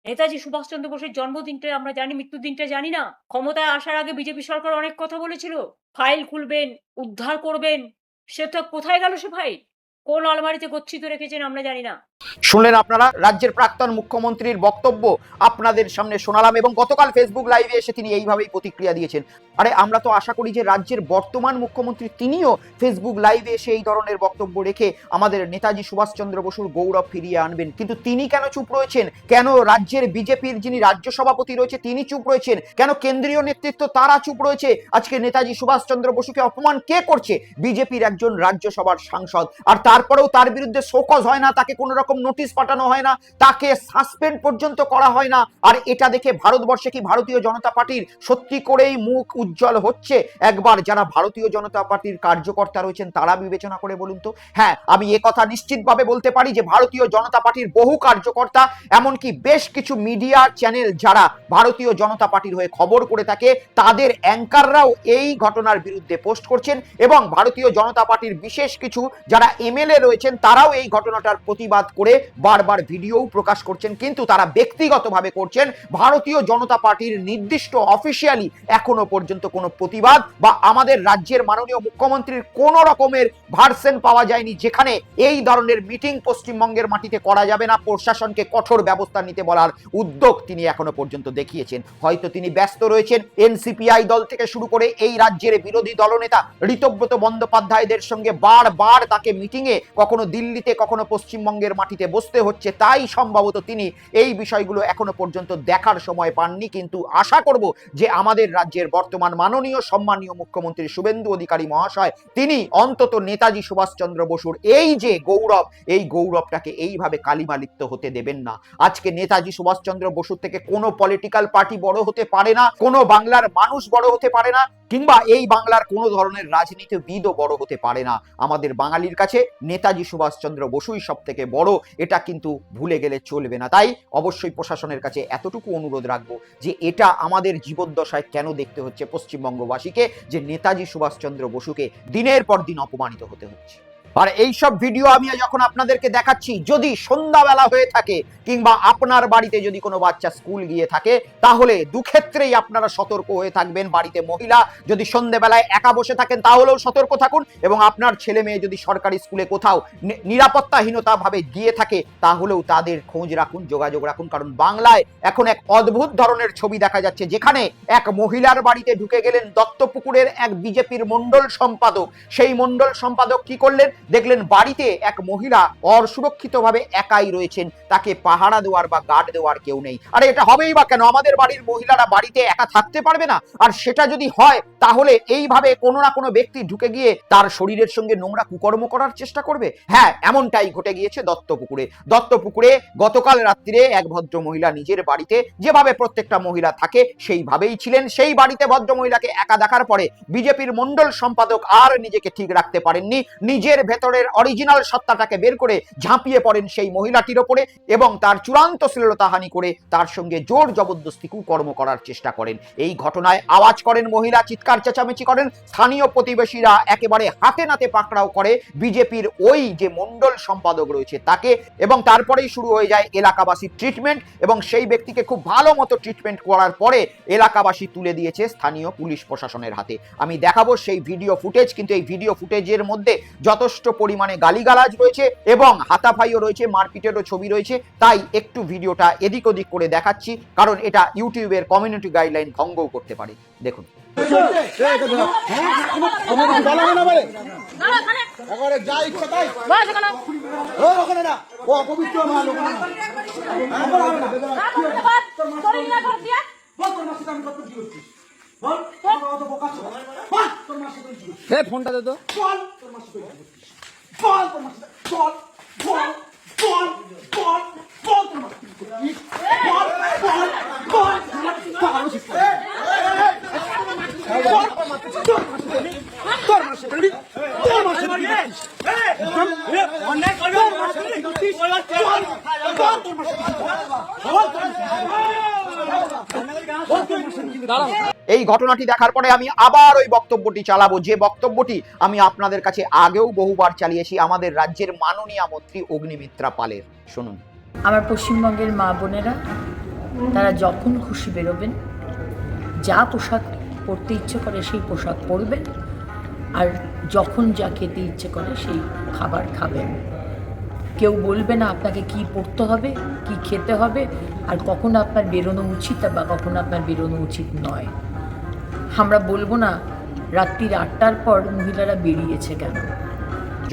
নেতাজি সুভাষচন্দ্র বোসের জন্মদিনটা আমরা জানি, মৃত্যুদিনটা জানি না। ক্ষমতায় আসার আগে বিজেপি সরকার অনেক কথা বলেছিল, ফাইল খুলবেন, উদ্ধার করবেন, সে তো কোথায় গেল সে ভাই? কোন আলমারিতে গচ্ছিত রেখেছেন আমরা জানি না। শুনলেন আপনারা রাজ্যের প্রাক্তন মুখ্যমন্ত্রীর বক্তব্য, আপনাদের সামনে শোনালাম, এবং গতকাল ফেসবুক লাইভে এসে তিনি এইভাবেই প্রতিক্রিয়া দিয়েছেন। আরে আমরা তো আশা করি যে রাজ্যের বর্তমান মুখ্যমন্ত্রী তিনিও ফেসবুক লাইভে এসে এই ধরনের বক্তব্য রেখে আমাদের নেতাজি সুভাষচন্দ্র বসুর গৌরব ফিরিয়ে আনবেন, কিন্তু তিনি কেন চুপ রয়েছেন? কেন রাজ্যের বিজেপির যিনি রাজ্য সভাপতি রয়েছে তিনি চুপ রয়েছেন? কেন কেন্দ্রীয় নেতৃত্ব তারা চুপ রয়েছে? আজকে নেতাজি সুভাষচন্দ্র বসুকে অপমান কে করছে? বিজেপির একজন রাজ্যসভার সাংসদ, আর তারপরেও তার বিরুদ্ধে শোকজ হয় না, তাকে কোনো রকম নোটিশ পাঠানো হয় না, তাকে সাসপেন্ড পর্যন্ত করা হয় না। আর এটা দেখে ভারতবর্ষে কি ভারতীয় জনতা পার্টির সত্যি করেই মুখ উজ্জ্বল হচ্ছে? একবার যারা ভারতীয় জনতা পার্টির কার্যকর্তা রয়েছেন তারা বিবেচনা করে বলুন তো। হ্যাঁ, আমি কথা নিশ্চিতভাবে বলতে পারি যে ভারতীয় জনতা পার্টির বহু কার্যকর্তা, এমনকি বেশ কিছু মিডিয়া চ্যানেল যারা ভারতীয় জনতা পার্টির হয়ে খবর করে থাকে, তাদের অ্যাঙ্কাররাও এই ঘটনার বিরুদ্ধে পোস্ট করছেন, এবং ভারতীয় জনতা পার্টির বিশেষ কিছু যারা এমএলএ রয়েছেন তারাও এই ঘটনাটার প্রতিবাদ করে বারবার ভিডিও প্রকাশ করছেন, কিন্তু তারা ব্যক্তিগতভাবে করছেন। ভারতীয় জনতা পার্টির নির্দিষ্ট অফিসিয়ালি এখনো পর্যন্ত কোনো প্রতিবাদ বা আমাদের রাজ্যের মাননীয় মুখ্যমন্ত্রীর কোনো রকমের ভার্সন পাওয়া যায়নি যেখানে এই ধরনের মিটিং পশ্চিমবঙ্গের মাটিতে করা যাবে না, প্রশাসনকে কঠোর ব্যবস্থা নিতে বলার উদ্যোগ তিনি এখনো পর্যন্ত দেখিয়েছেন। হয়তো তিনি ব্যস্ত রয়েছেন এনসিপিআই দল থেকে শুরু করে এই রাজ্যের বিরোধী দলনেতা ঋতব্রত বন্দ্যোপাধ্যায়দের সঙ্গে বারবার তাকে মিটিংয়ে কখনো দিল্লিতে কখনো পশ্চিমবঙ্গের মাটিতে বসতে হচ্ছে, তাই সম্ভবত তিনি এই বিষয়গুলো এখনো পর্যন্ত দেখার সময় পাননি। কিন্তু আশা করব যে আমাদের রাজ্যের বর্তমান মাননীয় সম্মানীয় মুখ্যমন্ত্রী শুভেন্দু অধিকারী মহাশয় তিনি অন্তত নেতাজি সুভাষচন্দ্র বসুর এই যে গৌরব, এই গৌরবটাকে এইভাবে কালিমালিপ্ত হতে দেবেন না। আজকে নেতাজি সুভাষচন্দ্র বসুর থেকে কোনো পলিটিক্যাল পার্টি বড় হতে পারে না, কোনো বাংলার মানুষ বড় হতে পারে না, কিংবা এই বাংলার কোনো ধরনের রাজনীতিবিদও বড় হতে পারে না। আমাদের বাঙালির কাছে নেতাজি সুভাষচন্দ্র বসুই সব থেকে বড়, এটা কিন্তু ভুলে গেলে চলবে না। তাই অবশ্যই প্রশাসনের কাছে এতটুকু অনুরোধ রাখবো যে এটা আমাদের জীবদ্দশায় কেন দেখতে হচ্ছে পশ্চিমবঙ্গবাসীকে যে নেতাজি সুভাষচন্দ্র বসুকে দিনের পর দিন অপমানিত হতে হচ্ছে। আর এই সব ভিডিও আমি যখন আপনাদেরকে দেখাচ্ছি, যদি সন্ধ্যাবেলা হয়ে থাকে কিংবা আপনার বাড়িতে যদি কোনো বাচ্চা স্কুল গিয়ে থাকে, তাহলে দুক্ষেত্রেই আপনারা সতর্ক হয়ে থাকবেন। বাড়িতে মহিলা যদি সন্ধ্যাবেলায় একা বসে থাকেন তাহলেও সতর্ক থাকুন, এবং আপনার ছেলে মেয়ে যদি সরকারি স্কুলে কোথাও নিরাপত্তাহীনতা ভাবে গিয়ে থাকে তাহলেও তাদের খোঁজ রাখুন, যোগাযোগ রাখুন। কারণ বাংলায় এখন এক অদ্ভুত ধরনের ছবি দেখা যাচ্ছে, যেখানে এক মহিলার বাড়িতে ঢুকে গেলেন দত্তপুকুরের এক বিজেপির মন্ডল সম্পাদক। সেই মন্ডল সম্পাদক কি করলেন, দেখলেন বাড়িতে এক মহিলা অসুরক্ষিতভাবে একাই রয়েছেন, তাকে পাহারা দেওয়ার বা গার্ড দেওয়ার কেউ নেই। আরে এটা হবেই বা কেন? আমাদের বাড়ির মহিলারা বাড়িতে একা থাকতে পারবে না? আর সেটা যদি হয় তাহলে এইভাবে কোনো না কোনো ব্যক্তি ঢুকে গিয়ে তার শরীরের সঙ্গে নোংরা কুকর্ম করার চেষ্টা করবে। হ্যাঁ, এমনটাই ঘটে গিয়েছে দত্তপুকুরে গতকাল রাত্রিরে এক ভদ্র মহিলা নিজের বাড়িতে যেভাবে প্রত্যেকটা মহিলা থাকে সেইভাবেই ছিলেন। সেই বাড়িতে ভদ্র মহিলাকে একা দেখার পরে বিজেপির মন্ডল সম্পাদক আর নিজেকে ঠিক রাখতে পারেননি, নিজের ভেতরের অরিজিনাল সত্তাটাকে বের করে ঝাঁপিয়ে পড়েন সেই মহিলাটির ওপরে এবং তার চূড়ান্ত শ্লীলতাহানি করে তার সঙ্গে জোর জবরদস্তি কুকর্ম করার চেষ্টা করেন। এই ঘটনায় আওয়াজ করেন মহিলা, চিৎকার চেঁচামেচি করেন, স্থানীয় প্রতিবেশীরা একেবারে হাতে নাতে পাকড়াও করে বিজেপির ওই যে মন্ডল সম্পাদক রয়েছে তাকে, এবং তারপরেই শুরু হয়ে যায় এলাকাবাসীর ট্রিটমেন্ট, এবং সেই ব্যক্তিকে খুব ভালো মতো ট্রিটমেন্ট করার পরে এলাকাবাসী তুলে দিয়েছে স্থানীয় পুলিশ প্রশাসনের হাতে। আমি দেখাবো সেই ভিডিও ফুটেজ, কিন্তু এই ভিডিও ফুটেজের মধ্যে যথেষ্ট পরিমাণে গালিগালাজ রয়েছে এবং হাতাফাইও রয়েছে, মারপিটেরও ছবি রয়েছে। তাই একটু ভিডিওটা এদিক ওদিক করে দেখাচ্ছি, কারণ এটা ইউটিউবের কমিউনিটি গাইডলাইন ভঙ্গও করতে পারে। দেখুন। ফোনটা দে তো। এই ঘটনাটি দেখার পরে আমি আবার ওই বক্তব্যটি চালাবো, যে বক্তব্যটি আমি আপনাদের কাছে আগেও বহুবার চালিয়েছি আমাদের রাজ্যের মাননীয় মন্ত্রী অগ্নিমিত্রা পালের। শুনুন। আমার পশ্চিমবঙ্গের মা বোনেরা তারা যখন খুশি বেরোবেন, যা পোশাক পরতে ইচ্ছে করে সেই পোশাক পরবেন, আর যখন যা খেতে ইচ্ছে করে সেই খাবার খাবেন। কেউ বলবে না আপনাকে কি পরতে হবে, কি খেতে হবে, আর কখন আপনার বেরোনো উচিত বা কখন আপনার বেরোনো উচিত নয়। আমরা বলবো না রাত্রির 8টার পর মহিলারা বেরিয়েছে কেন।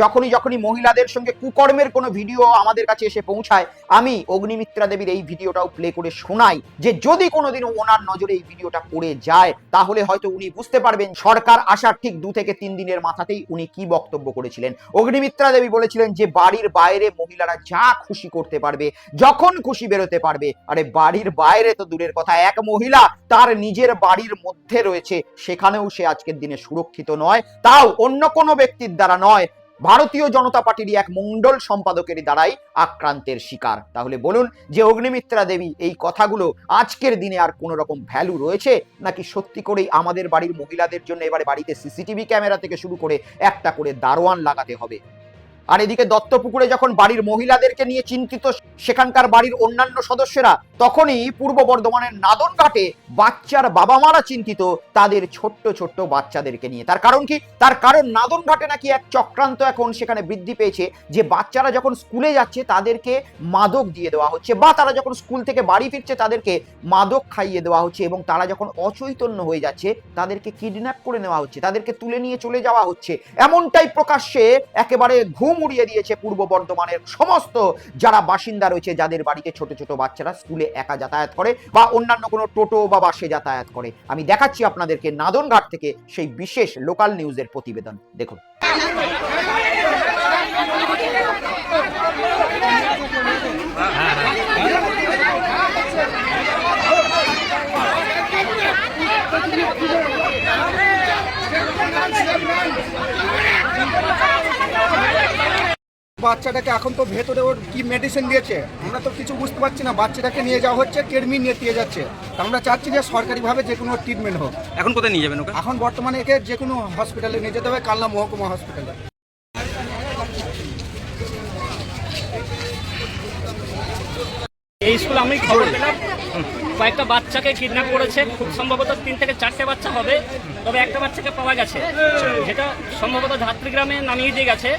যখনই মহিলাদের সঙ্গে কুকর্মের কোনো ভিডিও আমাদের কাছে এসে পৌঁছায়, আমি অগ্নিমিত্রা দেবীর এই ভিডিওটাও প্লে করে শোনাই, যে যদি কোনোদিনও ওনার নজরে এই ভিডিওটা পড়ে যায় তাহলে হয়তো উনি বুঝতে পারবেন সরকার আসার ঠিক 2 থেকে 3 দিনের মাথাতেই উনি কি বক্তব্য করেছিলেন। অগ্নিমিত্রা দেবী বলেছিলেন যে বাড়ির বাইরে মহিলারা যা খুশি করতে পারবে, যখন খুশি বেরোতে পারবে। আরে বাড়ির বাইরে তো দূরের কথা, এক মহিলা তার নিজের বাড়ির মধ্যে রয়েছে, সেখানেও সে আজকের দিনে সুরক্ষিত নয়, তাও অন্য কোনো ব্যক্তির দ্বারা নয়, ভারতীয় জনতা পার্টির এক মন্ডল সম্পাদকের দ্বারাই আক্রান্তের শিকার। তাহলে বলুন যে অগ্নিমিত্রা দেবী এই কথাগুলো আজকের দিনে আর কোনো রকম ভ্যালু রয়েছে, নাকি সত্যি করেই আমাদের বাড়ির মহিলাদের জন্য এবারে বাড়িতে সিসিটিভি ক্যামেরা থেকে শুরু করে একটা করে দারোয়ান লাগাতে হবে? আর এদিকে দত্তপুকুরে যখন বাড়ির মহিলাদেরকে নিয়ে চিন্তিত সেখানকার বাড়ির অন্যান্য সদস্যরা, তখনই পূর্ব বর্ধমানের নাদনঘাটে বাচ্চার বাবা মারা চিন্তিত তাদের ছোট্ট ছোট্ট বাচ্চাদেরকে নিয়ে। তার কারণ কি? তার কারণ নাদনঘাটে নাকি এক চক্রান্ত এখন সেখানে বৃদ্ধি পেয়েছে, যে বাচ্চারা যখন স্কুলে যাচ্ছে তাদেরকে মাদক দিয়ে দেওয়া হচ্ছে, বা তারা যখন স্কুল থেকে বাড়ি ফিরছে তাদেরকে মাদক খাইয়ে দেওয়া হচ্ছে, এবং তারা যখন অচৈতন্য হয়ে যাচ্ছে তাদেরকে কিডন্যাপ করে নেওয়া হচ্ছে, তাদেরকে তুলে নিয়ে চলে যাওয়া হচ্ছে। এমনটাই প্রকাশ্যে একেবারে ঘুম উড়িয়ে দিয়েছে পূর্ব বর্ধমানের সমস্ত যারা বাসিন্দা রয়েছে, যাদের বাড়িতে ছোট ছোট বাচ্চারা স্কুলে একা যাতায়াত করে বা অন্যান্য কোনো টোটো বা বাসে যাতায়াত করে। আমি দেখাচ্ছি আপনাদেরকে নাদনঘাট থেকে সেই বিশেষ লোকাল নিউজের প্রতিবেদন, দেখুন। বাচ্চাটাকে এখন তো ভেতরে ওর কি মেডিসিন দিয়েছে আমরা তো কিছু বুঝতে পারছি না। বাচ্চাটাকে নিয়ে যাওয়া হচ্ছে, কেরমি নিয়ে দিয়ে যাচ্ছে। আমরা চাচ্ছি যে সরকারিভাবে যে কোনো ট্রিটমেন্ট হোক। এখন কোথায় নিয়ে যাবেন ওকে? এখন বর্তমানে একে যে কোনো হসপিটালে নিয়ে যেতে হবে, কালনা মহকুমা হসপিটালে। এই স্কুলে আমি খবর পেলাম কয়েকটা বাচ্চাকে কিডন্যাপ করেছে, খুব সম্ভবত 3 থেকে 4টে বাচ্চা হবে, তবে একটা বাচ্চাকে পাওয়া গেছে, যেটা সম্ভবত ধাত্রীগ্রামে নামিয়ে দিয়ে গেছে।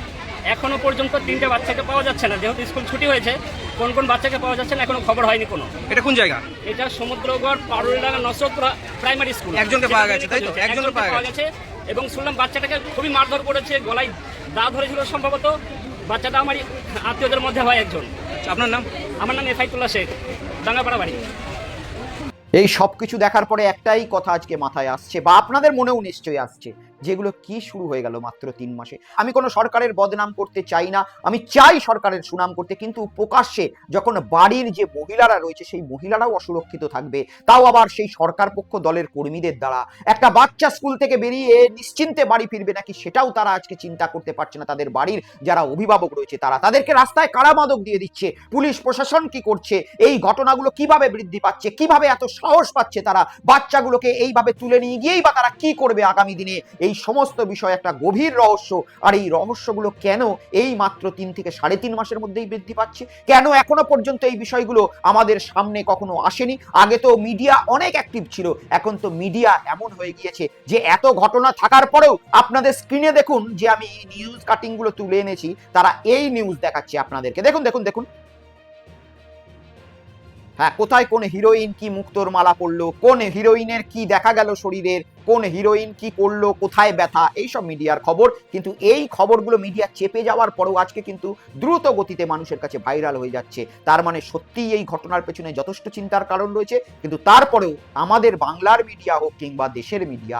এখনো পর্যন্ত 3টে বাচ্চাকে পাওয়া যাচ্ছে না, যেহেতু স্কুল ছুটি হয়েছে। কোন কোন বাচ্চাকে পাওয়া যাচ্ছে না এখনো খবর হয়নি কোনো। এটা কোন জায়গা? এটা সমুদ্রগড় পারুলডাঙ্গা নসরতপুরা প্রাইমারি স্কুল। একজনকে পাওয়া গেছে, তাই তো? একজনকে পাওয়া গেছে, এবং শুনলাম বাচ্চাটাকে খুবই মারধর করেছে, গলায় দা ধরেছিল সম্ভবত। বাচ্চাটা আমার আত্মীয়দের মধ্যে হয় একজন। আপনার নাম? আমার নাম এফাইতুল্লাহ শেখ, ডাঙ্গাপাড়া বাড়ি। এই সব কিছু দেখার পরে একটাই কথা আজকে মাথায় আসছে, বা আপনাদের মনেও নিশ্চয়ই আসছে, যেগুলো কি শুরু হয়ে গেল মাত্র 3 মাসে। আমি কোনো সরকারের বদনাম করতে চাই না, আমি চাই সরকারের সুনাম করতে, কিন্তু প্রকাশ্যে যখন বাড়ির যে মহিলারা রয়েছে সেই মহিলারাও অসুরক্ষিত থাকবে, তাও আবার সেই সরকার পক্ষ দলের কর্মীদের দ্বারা, একটা বাচ্চা স্কুল থেকে বেরিয়ে নিশ্চিন্তে বাড়ি ফিরবে নাকি সেটাও তারা আজকে চিন্তা করতে পারছে না। তাদের বাড়ির যারা অভিভাবক রয়েছে তাদেরকে রাস্তায় কারা মাদক দিয়ে দিচ্ছে, পুলিশ প্রশাসন কি করছে, এই ঘটনাগুলো কিভাবে বৃদ্ধি পাচ্ছে, কিভাবে এত সাহস পাচ্ছে তারা বাচ্চাগুলোকে এইভাবে তুলে নিয়ে গিয়েই বা তারা কি করবে আগামী দিনে, এই সমস্ত বিষয় একটা গভীর রহস্য। আর এই রহস্যগুলো কেন এই মাত্র 3 থেকে 3.5 মাসের মধ্যেই বৃদ্ধি পাচ্ছে, কেন এখনো পর্যন্ত এই বিষয়গুলো আমাদের সামনে কখনো আসেনি? আগে তো মিডিয়া অনেক অ্যাক্টিভ ছিল, এখন তো মিডিয়া এমন হয়ে গিয়েছে যে এত ঘটনা থাকার পরেও আপনাদের স্ক্রিনে দেখুন যে আমি নিউজ কাটিংগুলো তুলে এনেছি, তারা এই নিউজ দেখাচ্ছে আপনাদেরকে। দেখুন দেখুন দেখুন, হ্যাঁ, কোথায় কোন হিরোইন কি মুক্তোর মালা পড়লো, কোন হিরোইনের কি দেখা গেল শরীরের, কোন হিরোইন কি করলো, কোথায় ব্যথা, এইসব মিডিয়ার খবর। কিন্তু এই খবরগুলো মিডিয়া চেপে যাওয়ার পরেও আজকে কিন্তু দ্রুত গতিতে মানুষের কাছে ভাইরাল হয়ে যাচ্ছে। তার মানে সত্যিই এই ঘটনার পেছনে যথেষ্ট চিন্তার কারণ রয়েছে, কিন্তু তারপরেও আমাদের বাংলার মিডিয়া হোক কিংবা দেশের মিডিয়া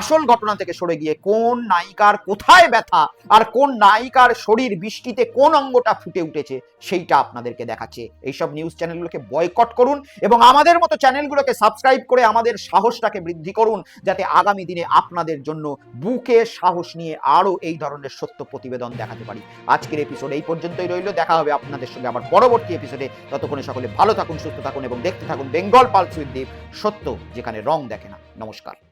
আসল ঘটনা থেকে সরে গিয়ে কোন নায়িকার কোথায় ব্যথা আর কোন নায়িকার শরীর বৃষ্টিতে কোন অঙ্গটা ফুটে উঠেছে সেইটা আপনাদেরকে দেখাচ্ছে। এইসব নিউজ চ্যানেলগুলোকে বয়কট করুন এবং আমাদের মতো চ্যানেলগুলোকে সাবস্ক্রাইব করে আমাদের সাহসটাকে বৃদ্ধি করুন, যাতে আগামী দিনে আপনাদের জন্য বুকে সাহস নিয়ে আরো এই ধরনের সত্য প্রতিবেদন দেখাতে পারি। আজকের এপিসোড এই পর্যন্তই রইল, দেখা হবে আপনাদের সঙ্গে আবার পরবর্তী এপিসোডে। ততক্ষণে সকলে ভালো থাকুন, সুস্থ থাকুন এবং দেখতে থাকুন বেঙ্গল পালস উইথ দীপ, সত্য যেখানে রং দেখে না। নমস্কার।